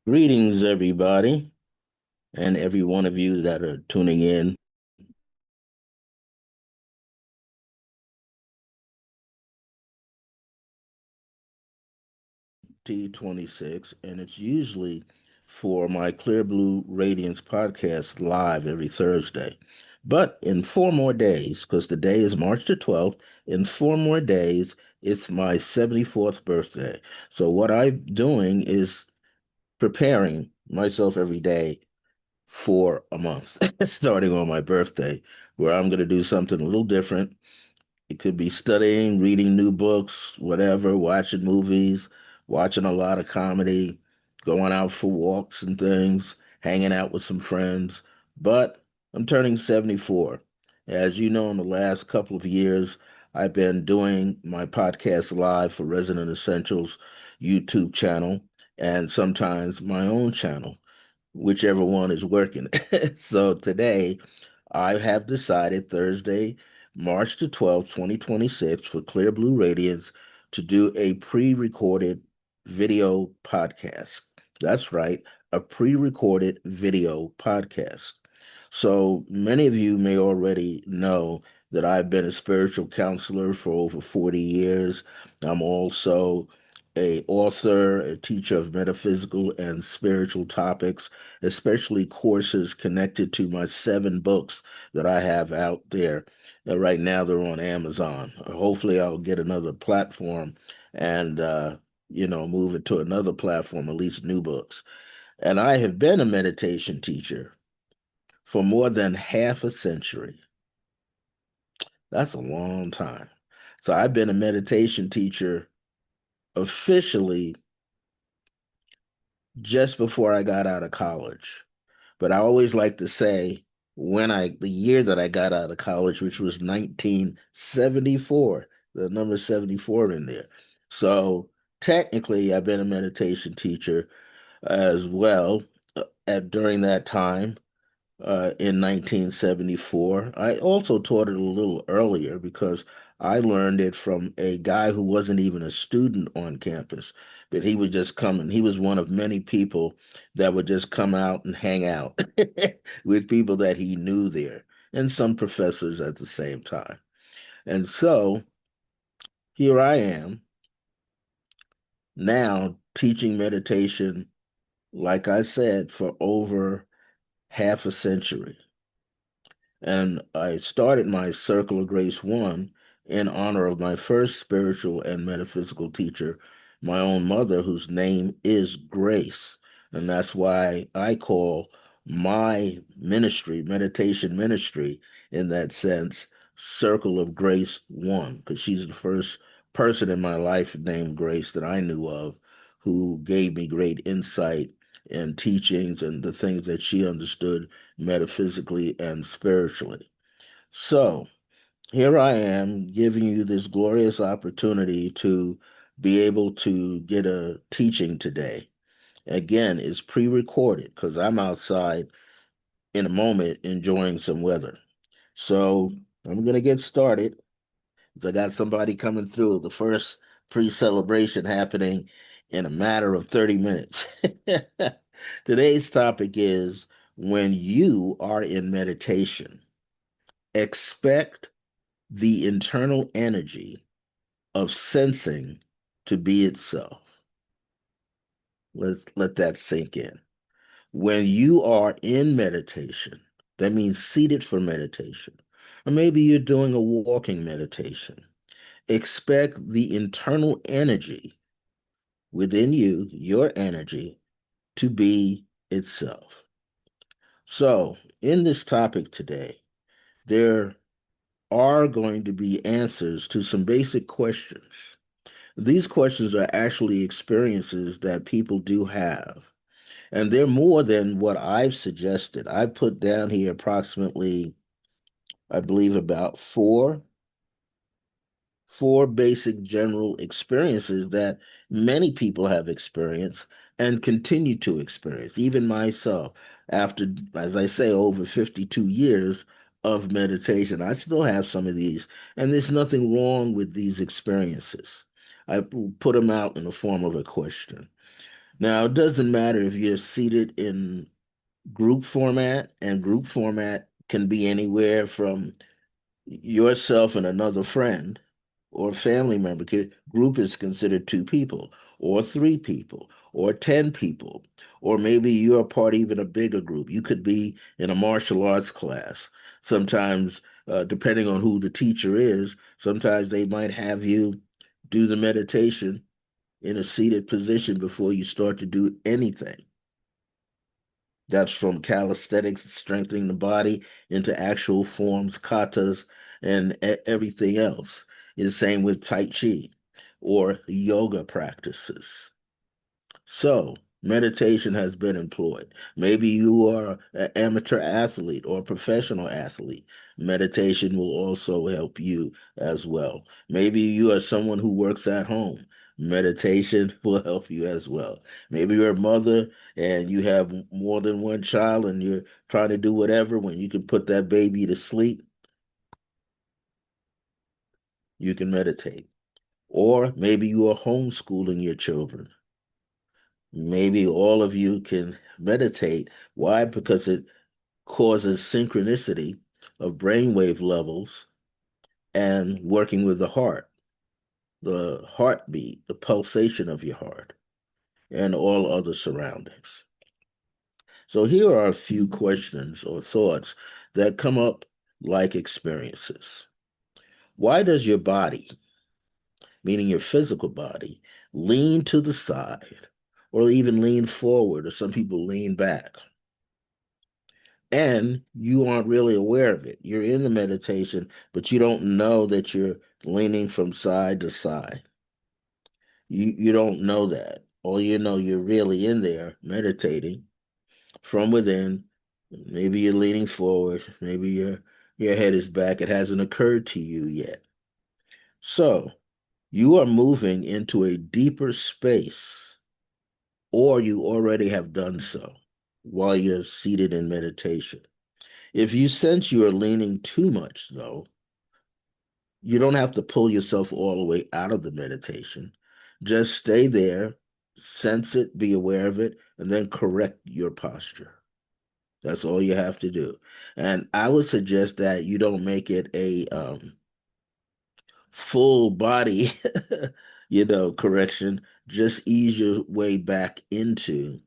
Greetings, everybody, and every one of you that are tuning in. T26, and it's usually for my Clear Blue Radiance podcast live every Thursday. But in 4 more days, because the day is March the 12th, in 4 more days, it's my 74th birthday. So, what I'm doing is preparing myself every day for a month, starting on my birthday, where I'm going to do something a little different. It could be studying, reading new books, whatever, watching movies, watching a lot of comedy, going out for walks and things, hanging out with some friends. But I'm turning 74. As you know, in the last couple of years, I've been doing my podcast live for Resident Essentials YouTube channel and sometimes my own channel, whichever one is working. So today, I have decided Thursday, March the 12th, 2026, for Clear Blue Radiance to do a pre recorded video podcast. That's right, a pre recorded video podcast. So many of you may already know that I've been a spiritual counselor for over 40 years. I'm also a author, a teacher of metaphysical and spiritual topics, especially courses connected to my 7 books that I have out there. Right now, they're on Amazon. Hopefully, I'll get another platform and move it to another platform, at least new books. And I have been a meditation teacher for more than half a century. That's a long time. So I've been a meditation teacher officially just before I got out of college. But I always like to say the year that I got out of college, which was 1974, the number 74 in there. So technically, I've been a meditation teacher as well during that time in 1974. I also taught it a little earlier because I learned it from a guy who wasn't even a student on campus, but he would just come and he was one of many people that would just come out and hang out with people that he knew there and some professors at the same time. And so here I am now teaching meditation, like I said, for over half a century. And I started my Circle of Grace 1 in honor of my first spiritual and metaphysical teacher, my own mother, whose name is Grace. And that's why I call my ministry, meditation ministry, in that sense, Circle of Grace 1, because she's the first person in my life named Grace that I knew of who gave me great insight and teachings and the things that she understood metaphysically and spiritually. So here I am giving you this glorious opportunity to be able to get a teaching today. Again, it's pre recorded because I'm outside in a moment enjoying some weather. So I'm going to get started. I got somebody coming through, the first pre celebration happening in a matter of 30 minutes. Today's topic is when you are in meditation, expect the internal energy of sensing to be itself. Let's let that sink in. When you are in meditation, that means seated for meditation, or maybe you're doing a walking meditation. Expect the internal energy within you, your energy, to be itself. So, in this topic today, there are going to be answers to some basic questions. These questions are actually experiences that people do have, and they're more than what I've suggested. I put down here approximately, I believe, about four basic general experiences that many people have experienced and continue to experience, even myself. After, as I say, over 52 years of meditation, I still have some of these, and there's nothing wrong with these experiences. I put them out in the form of a question. Now, it doesn't matter if you're seated in group format, and group format can be anywhere from yourself and another friend or family member. Group is considered two people or three people or 10 people, or maybe you're a part of even a bigger group. You could be in a martial arts class. Sometimes, depending on who the teacher is, sometimes they might have you do the meditation in a seated position before you start to do anything. That's from calisthenics, strengthening the body, into actual forms, katas, and everything else. It's the same with Tai Chi or yoga practices. So, meditation has been employed. Maybe you are an amateur athlete or a professional athlete. Meditation will also help you as well. Maybe you are someone who works at home. Meditation will help you as well. Maybe you're a mother and you have more than one child and you're trying to do whatever. When you can put that baby to sleep, you can meditate. Or maybe you are homeschooling your children. Maybe all of you can meditate. Why? Because it causes synchronicity of brainwave levels and working with the heartbeat, the pulsation of your heart, and all other surroundings. So here are a few questions or thoughts that come up like experiences. Why does your body, meaning your physical body, lean to the side or even lean forward, or some people lean back? And you aren't really aware of it. You're in the meditation, but you don't know that you're leaning from side to side. You don't know that. All you know, you're really in there meditating from within. Maybe you're leaning forward. Maybe your head is back. It hasn't occurred to you yet. So you are moving into a deeper space, or you already have done so while you're seated in meditation. If you sense you are leaning too much, though, you don't have to pull yourself all the way out of the meditation. Just stay there, sense it, be aware of it, and then correct your posture. That's all you have to do. And I would suggest that you don't make it a full body, correction. Just ease your way back into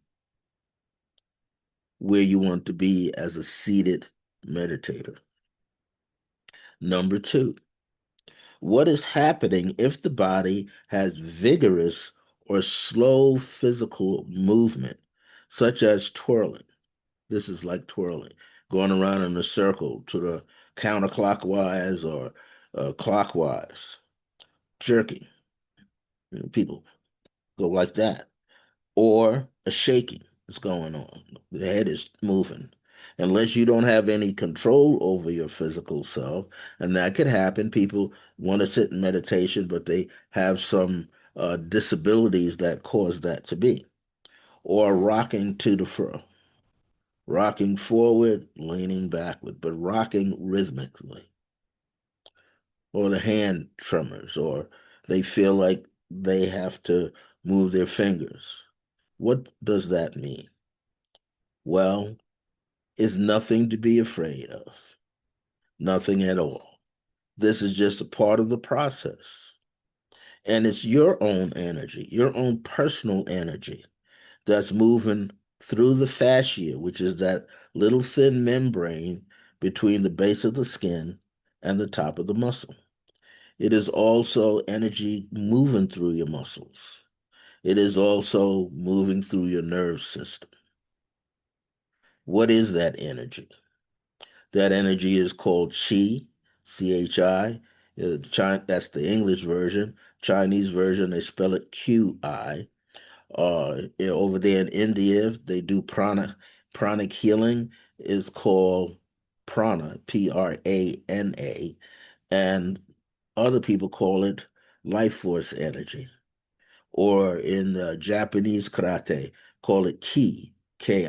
where you want to be as a seated meditator. Number two, what is happening if the body has vigorous or slow physical movement, such as twirling? This is like twirling, going around in a circle to the counterclockwise or clockwise, jerking. People go like that. Or a shaking is going on. The head is moving. Unless you don't have any control over your physical self, and that could happen. People want to sit in meditation, but they have some disabilities that cause that to be. Or rocking to the fro, rocking forward, leaning backward, but rocking rhythmically. Or the hand tremors, or they feel like they have to move their fingers. What does that mean? Well, it's nothing to be afraid of, nothing at all. This is just a part of the process. And it's your own energy, your own personal energy that's moving through the fascia, which is that little thin membrane between the base of the skin and the top of the muscle. It is also energy moving through your muscles. It is also moving through your nerve system. What is that energy? That energy is called chi, chi. That's the English version. Chinese version, they spell it qi. Over there in India, they do pranic healing. Is called prana, prana, and other people call it life force energy. Or in Japanese karate, call it ki, ki.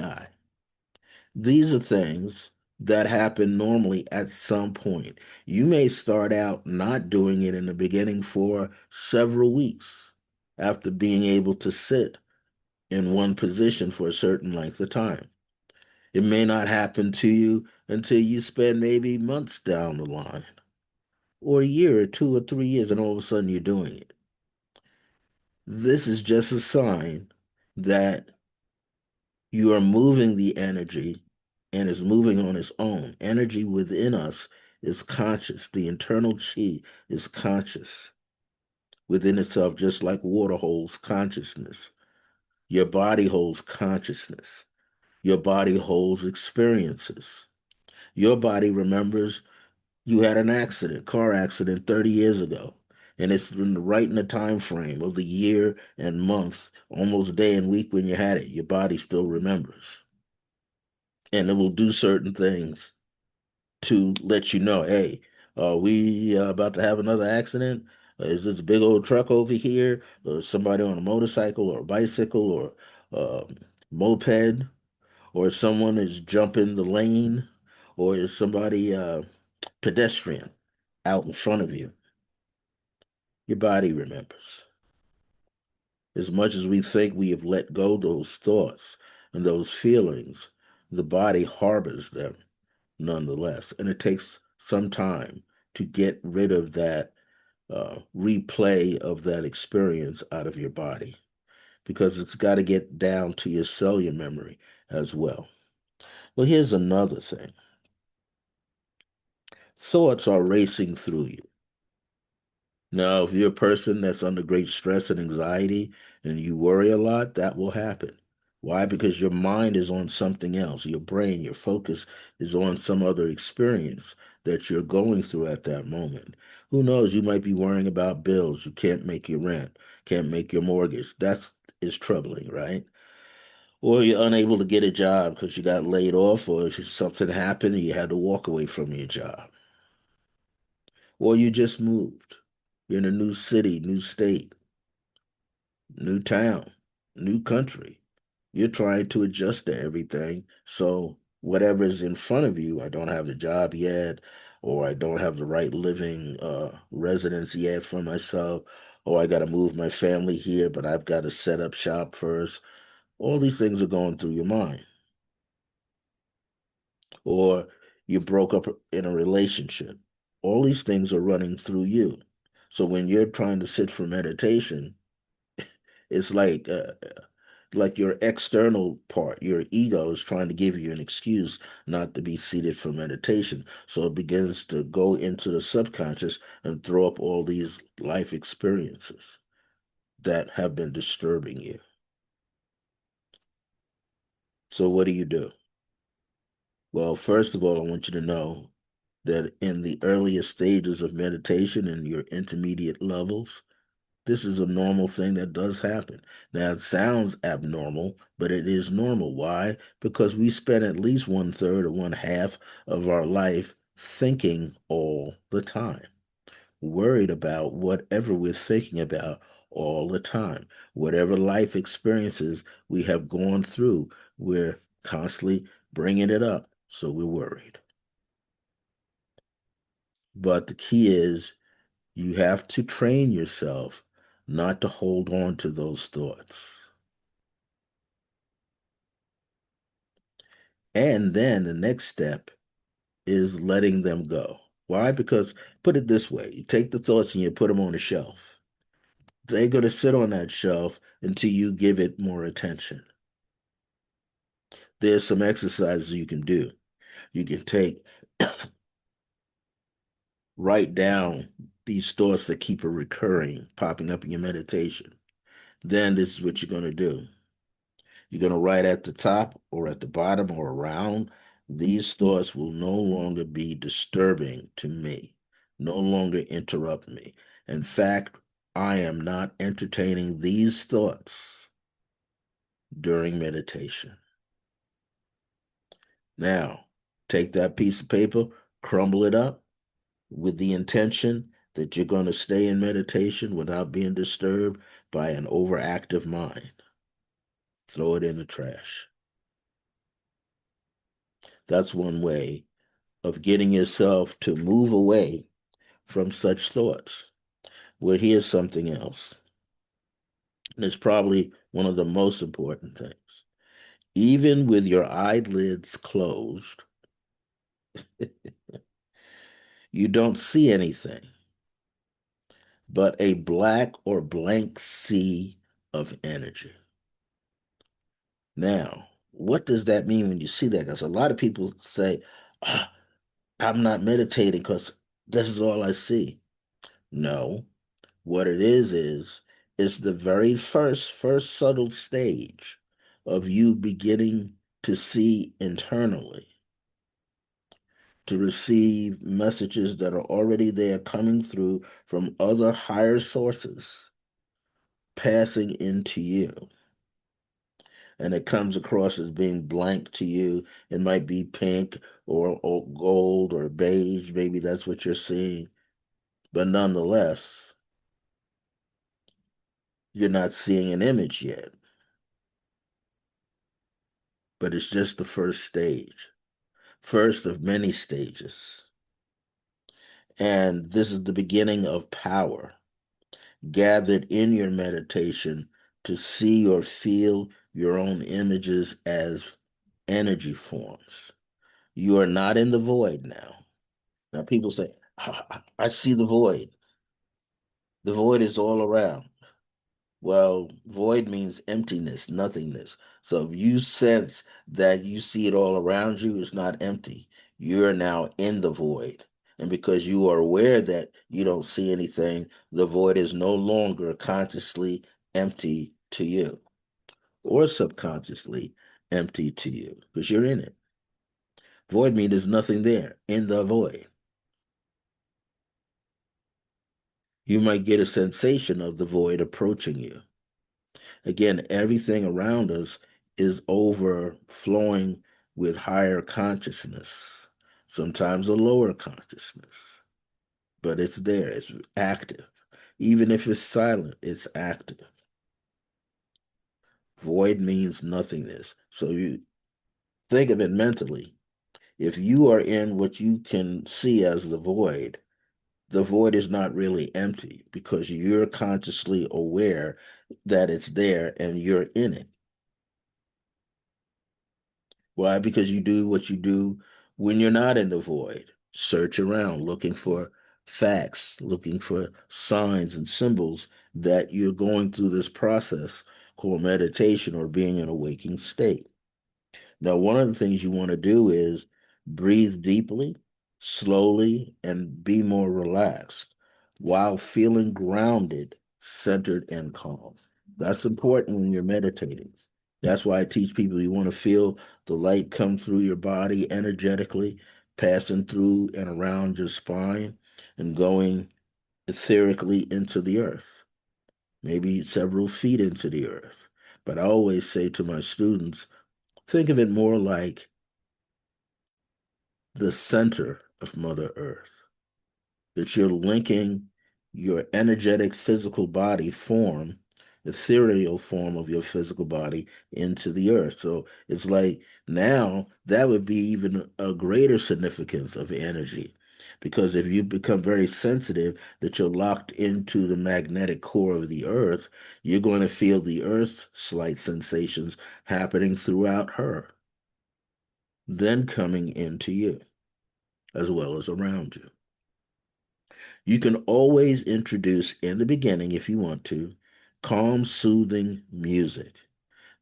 These are things that happen normally at some point. You may start out not doing it in the beginning for several weeks after being able to sit in one position for a certain length of time. It may not happen to you until you spend maybe months down the line, or a year, or 2 or 3 years, and all of a sudden you're doing it. This is just a sign that you are moving the energy and is moving on its own. Energy within us is conscious. The internal chi is conscious within itself, just like water holds consciousness. Your body holds consciousness. Your body holds experiences. Your body remembers you had an accident, car accident 30 years ago. And it's right in the time frame of the year and month, almost day and week when you had it. Your body still remembers. And it will do certain things to let you know, hey, we about to have another accident? Is this a big old truck over here? Or somebody on a motorcycle or a bicycle or moped? Or someone is jumping the lane? Or is somebody pedestrian out in front of you? Your body remembers. As much as we think we have let go those thoughts and those feelings, the body harbors them nonetheless. And it takes some time to get rid of that replay of that experience out of your body because it's got to get down to your cellular memory as well. Well, here's another thing. Thoughts are racing through you. Now, if you're a person that's under great stress and anxiety and you worry a lot, that will happen. Why? Because your mind is on something else. Your brain, your focus is on some other experience that you're going through at that moment. Who knows? You might be worrying about bills. You can't make your rent, can't make your mortgage. That's is troubling, right? Or you're unable to get a job because you got laid off or something happened and you had to walk away from your job. Or you just moved. You're in a new city, new state, new town, new country. You're trying to adjust to everything. So whatever's in front of you, I don't have the job yet, or I don't have the right living residence yet for myself, or I got to move my family here, but I've got to set up shop first. All these things are going through your mind. Or you broke up in a relationship. All these things are running through you. So when you're trying to sit for meditation, it's like your external part, your ego is trying to give you an excuse not to be seated for meditation. So it begins to go into the subconscious and throw up all these life experiences that have been disturbing you. So what do you do? Well, first of all, I want you to know that in the earliest stages of meditation and your intermediate levels, this is a normal thing that does happen. Now, it sounds abnormal, but it is normal. Why? Because we spend at least 1/3 or 1/2 of our life thinking all the time, worried about whatever we're thinking about all the time. Whatever life experiences we have gone through, we're constantly bringing it up. So we're worried. But the key is you have to train yourself not to hold on to those thoughts. And then the next step is letting them go. Why? Because put it this way, you take the thoughts and you put them on a shelf. They're going to sit on that shelf until you give it more attention. There's some exercises you can do. You can write down these thoughts that keep recurring, popping up in your meditation. Then this is what you're going to do. You're going to write at the top or at the bottom or around. These thoughts will no longer be disturbing to me, no longer interrupt me. In fact, I am not entertaining these thoughts during meditation. Now, take that piece of paper, crumble it up with the intention that you're going to stay in meditation without being disturbed by an overactive mind. Throw it in the trash. That's one way of getting yourself to move away from such thoughts. Well, here's something else. And it's probably one of the most important things. Even with your eyelids closed, you don't see anything but a black or blank sea of energy. Now, what does that mean when you see that? Because a lot of people say, "Ah, I'm not meditating because this is all I see." No, what it is it's the very first subtle stage of you beginning to see internally, to receive messages that are already there coming through from other higher sources, passing into you. And it comes across as being blank to you. It might be pink or gold or beige. Maybe that's what you're seeing. But nonetheless, you're not seeing an image yet. But it's just the first stage, first of many stages. And this is the beginning of power gathered in your meditation to see or feel your own images as energy forms. You are not in the void now. Now, people say, I see the void. The void is all around. Well, void means emptiness, nothingness. So if you sense that you see it all around you, it's not empty. You're now in the void. And because you are aware that you don't see anything, the void is no longer consciously empty to you or subconsciously empty to you because you're in it. Void means there's nothing there in the void. You might get a sensation of the void approaching you. Again, everything around us is overflowing with higher consciousness, sometimes a lower consciousness, but it's there, it's active. Even if it's silent, it's active. Void means nothingness. So you think of it mentally. If you are in what you can see as the void is not really empty because you're consciously aware that it's there and you're in it. Why? Because you do what you do when you're not in the void. Search around looking for facts, looking for signs and symbols that you're going through this process called meditation or being in a waking state. Now, one of the things you want to do is breathe deeply, slowly, and be more relaxed while feeling grounded, centered, and calm. That's important when you're meditating. That's why I teach people you want to feel the light come through your body energetically, passing through and around your spine and going etherically into the earth, maybe several feet into the earth. But I always say to my students, think of it more like the center of Mother Earth, that you're linking your energetic physical body form, ethereal form of your physical body, into the earth. So it's like now that would be even a greater significance of energy. Because if you become very sensitive that you're locked into the magnetic core of the earth, you're going to feel the earth's slight sensations happening throughout her, then coming into you as well as around you. You can always introduce in the beginning, if you want to, calm, soothing music.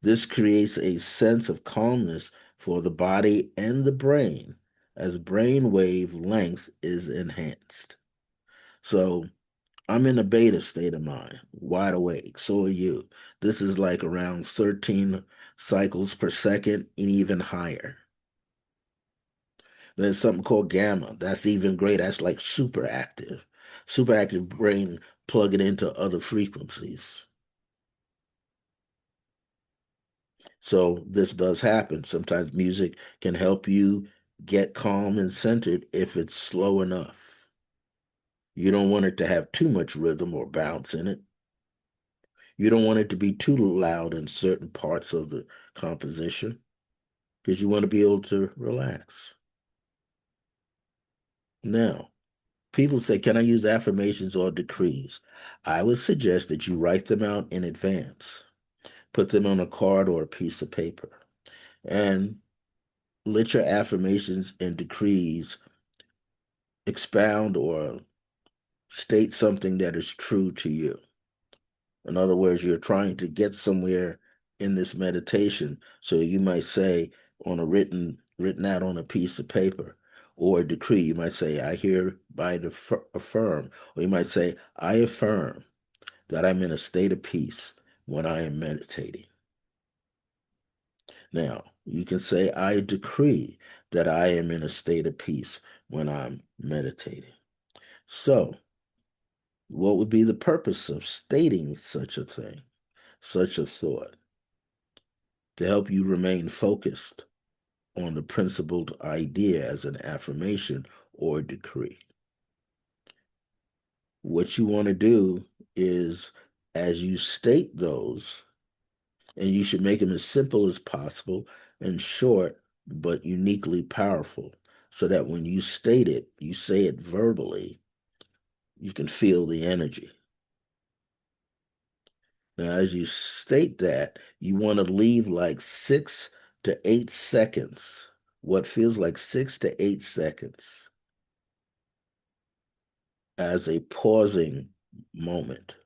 This creates a sense of calmness for the body and the brain as brain wave length is enhanced. So I'm in a beta state of mind, wide awake. So are you. This is like around 13 cycles per second and even higher. There's something called gamma. That's even great. That's like super active. Super active brain plugging into other frequencies. So this does happen. Sometimes music can help you get calm and centered if it's slow enough. You don't want it to have too much rhythm or bounce in it. You don't want it to be too loud in certain parts of the composition because you want to be able to relax. Now, People say, can I use affirmations or decrees? I would suggest that you write them out in advance, put them on a card or a piece of paper, and let your affirmations and decrees expound or state something that is true to you. In other words, you're trying to get somewhere in this meditation. So you might say on a written out on a piece of paper, or a decree, you might say, I hereby affirm, or you might say, I affirm that I'm in a state of peace when I am meditating. Now, you can say, I decree that I am in a state of peace when I'm meditating. So, what would be the purpose of stating such a thing, such a thought? To help you remain focused on the principled idea as an affirmation or decree. What you want to do is, as you state those, and you should make them as simple as possible and short, but uniquely powerful, so that when you state it, you say it verbally, you can feel the energy. Now, as you state that, you want to leave like 6 to 8 seconds, what feels like 6 to 8 seconds, as a pausing moment,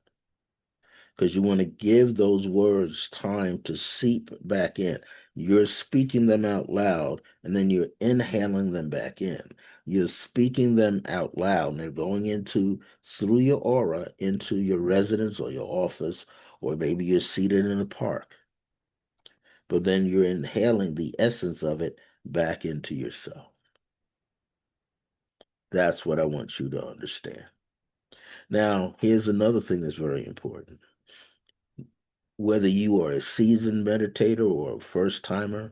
because you want to give those words time to seep back in. You're speaking them out loud, and then you're inhaling them back in. You're speaking them out loud, and they're going through your aura into your residence or your office, or maybe you're seated in a park. But then you're inhaling the essence of it back into yourself. That's what I want you to understand. Now, here's another thing that's very important. Whether you are a seasoned meditator or a first timer,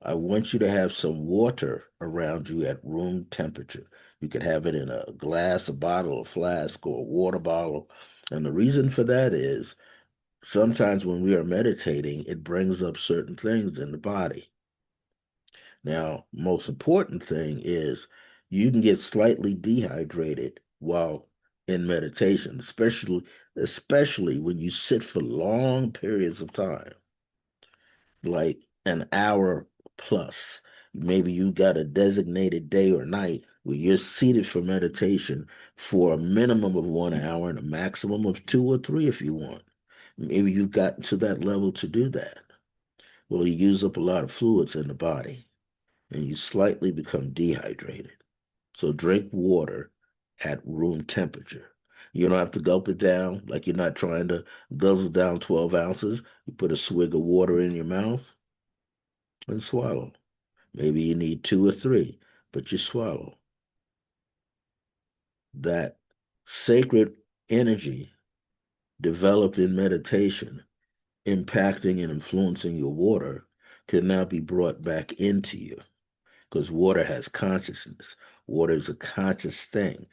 I want you to have some water around you at room temperature. You could have it in a glass, a bottle, a flask, or a water bottle. And the reason for that is sometimes when we are meditating, it brings up certain things in the body. Now, most important thing is you can get slightly dehydrated while in meditation, especially when you sit for long periods of time, like an hour plus. Maybe you got a designated day or night where you're seated for meditation for a minimum of 1 hour and a maximum of 2 or 3 if you want. Maybe you've gotten to that level to do that. Well, you use up a lot of fluids in the body and you slightly become dehydrated. So drink water at room temperature. You don't have to gulp it down like you're not trying to guzzle down 12 ounces. You put a swig of water in your mouth and swallow. Maybe you need 2 or 3, but you swallow. That sacred energy developed in meditation, impacting and influencing your water, can now be brought back into you because water has consciousness. Water is a conscious thing.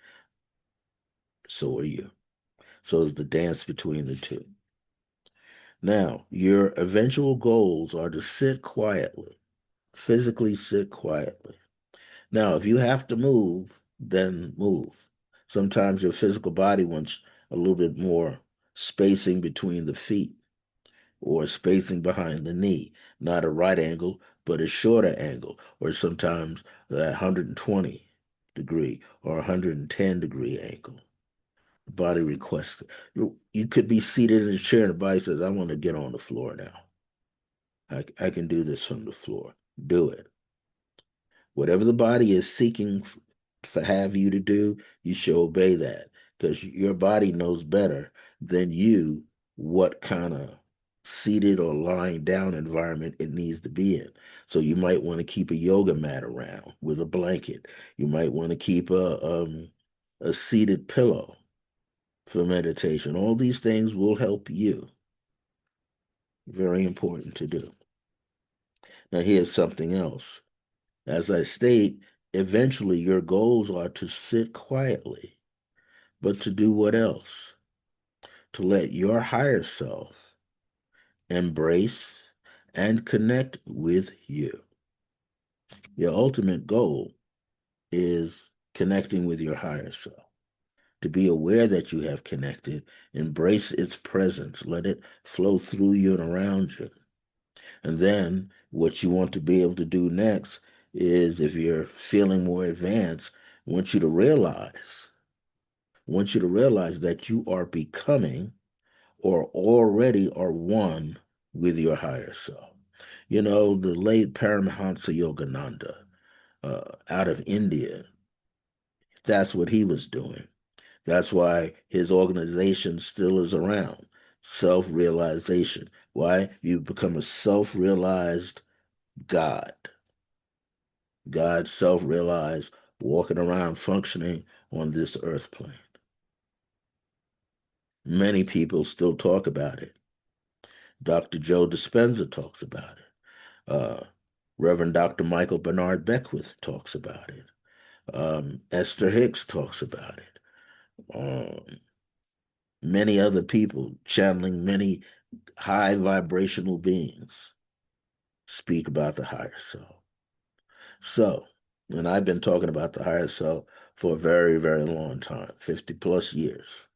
So are you. So is the dance between the two. Now, your eventual goals are to sit quietly, physically sit quietly. Now, if you have to move, then move. Sometimes your physical body wants a little bit more spacing between the feet or spacing behind the knee, not a right angle, but a shorter angle, or sometimes that 120 degree or 110-degree angle. The body requests it. You could be seated in a chair and the body says, I want to get on the floor now. I can do this from the floor. Do it. Whatever the body is seeking to have you to do, you should obey that because your body knows better than you what kind of seated or lying down environment it needs to be in. So you might want to keep a yoga mat around with a blanket. You might want to keep a seated pillow for meditation. All these things will help you. Very important to do. Now, here's something else. As I state, eventually your goals are to sit quietly, but to do what else? To let your higher self embrace and connect with you. Your ultimate goal is connecting with your higher self. to be aware that you have connected, embrace its presence, let it flow through you and around you. And then what you want to be able to do next is, if you're feeling more advanced, I want you to realize, that you are becoming or already are one with your higher self. You know, the late Paramahansa Yogananda out of India, that's what he was doing. That's why his organization still is around. Self realization. Why? You become a self realized God. God self realized, walking around functioning on this earth plane. Many people still talk about it. Dr. Joe Dispenza talks about it. Reverend Dr. Michael Bernard Beckwith talks about it. Esther Hicks talks about it. Many other people channeling many high vibrational beings speak about the higher self. So, and I've been talking about the higher self for a very, very long time, 50 plus years,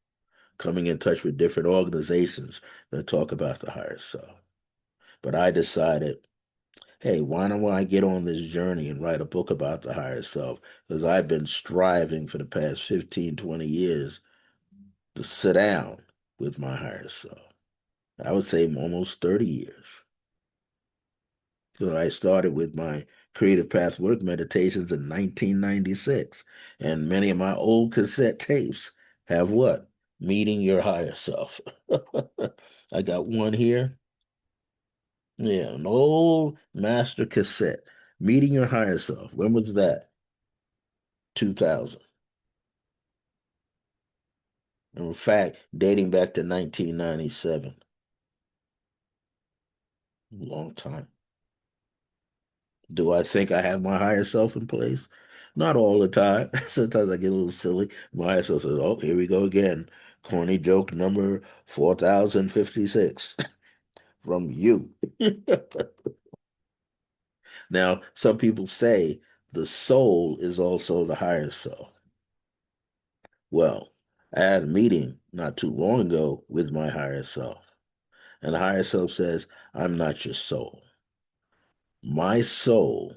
coming in touch with different organizations that talk about the higher self. But I decided, hey, why don't I get on this journey and write a book about the higher self? Because I've been striving for the past 15, 20 years to sit down with my higher self. I would say almost 30 years. So I started with my creative path work meditations in 1996. And many of my old cassette tapes have what? Meeting your higher self. I got one here. Yeah, an old master cassette. Meeting your higher self. When was that? 2000. In fact, dating back to 1997. Long time. Do I think I have my higher self in place? Not all the time. Sometimes I get a little silly. My higher self says, oh, here we go again. Corny joke number 4056 from you. Now, some people say the soul is also the higher self. Well, I had a meeting not too long ago with my higher self, and the higher self says, I'm not your soul. My soul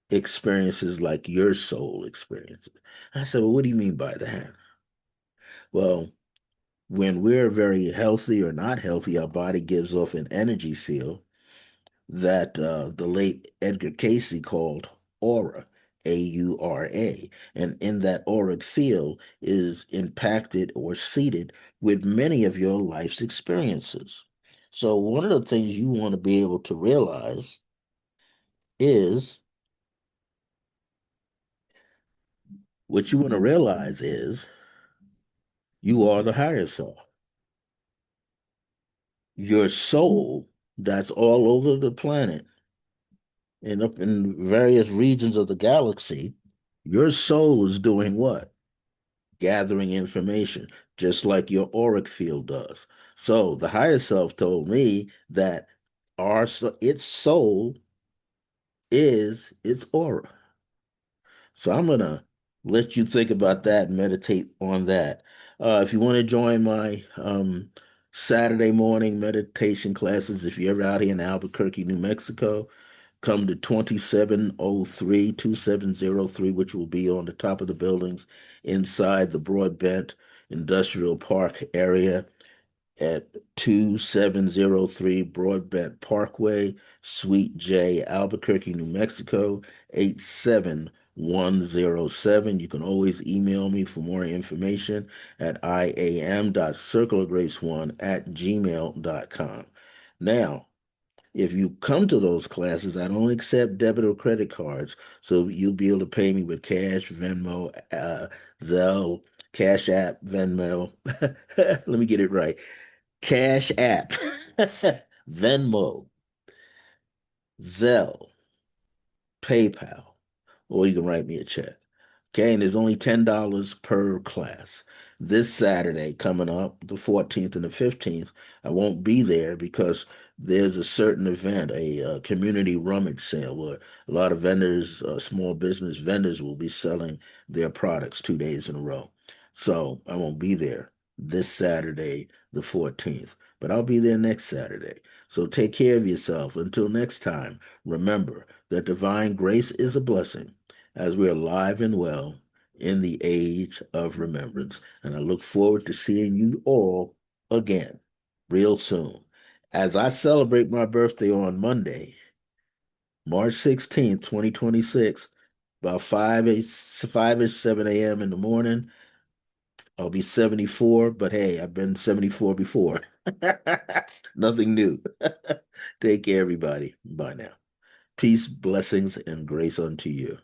experiences like your soul experiences. I said, well, what do you mean by that? Well, when we're very healthy or not healthy, our body gives off an energy field that the late Edgar Casey called aura, AURA. And in that auric field is impacted or seated with many of your life's experiences. So, one of the things you want to be able to realize is what you want to realize is you are the higher self. Your soul that's all over the planet and up in various regions of the galaxy, your soul is doing what? Gathering information, just like your auric field does. So the higher self told me that its soul is its aura. So I'm gonna let you think about that and meditate on that. If you want to join my Saturday morning meditation classes, if you're ever out here in Albuquerque, New Mexico, come to 2703, which will be on the top of the buildings inside the Broadbent Industrial Park area at 2703 Broadbent Parkway, Suite J, Albuquerque, New Mexico, 87107. You can always email me for more information at iam.circleofgrace1@gmail.com. Now, if you come to those classes, I don't accept debit or credit cards, so you'll be able to pay me with cash, Venmo, Zelle, Cash App, Venmo. Let me get it right. Cash App, Venmo, Zelle, PayPal, or you can write me a check. Okay, and it's only $10 per class. This Saturday coming up, the 14th and the 15th, I won't be there because there's a certain event, a community rummage sale where a lot of vendors, small business vendors will be selling their products 2 days in a row. So I won't be there this Saturday, the 14th, but I'll be there next Saturday. So take care of yourself. Until next time, remember that divine grace is a blessing as we are alive and well in the age of remembrance. And I look forward to seeing you all again real soon. As I celebrate my birthday on Monday, March 16th, 2026, about 5-ish, 7 a.m. in the morning, I'll be 74, but hey, I've been 74 before. Nothing new. Take care, everybody. Bye now. Peace, blessings, and grace unto you.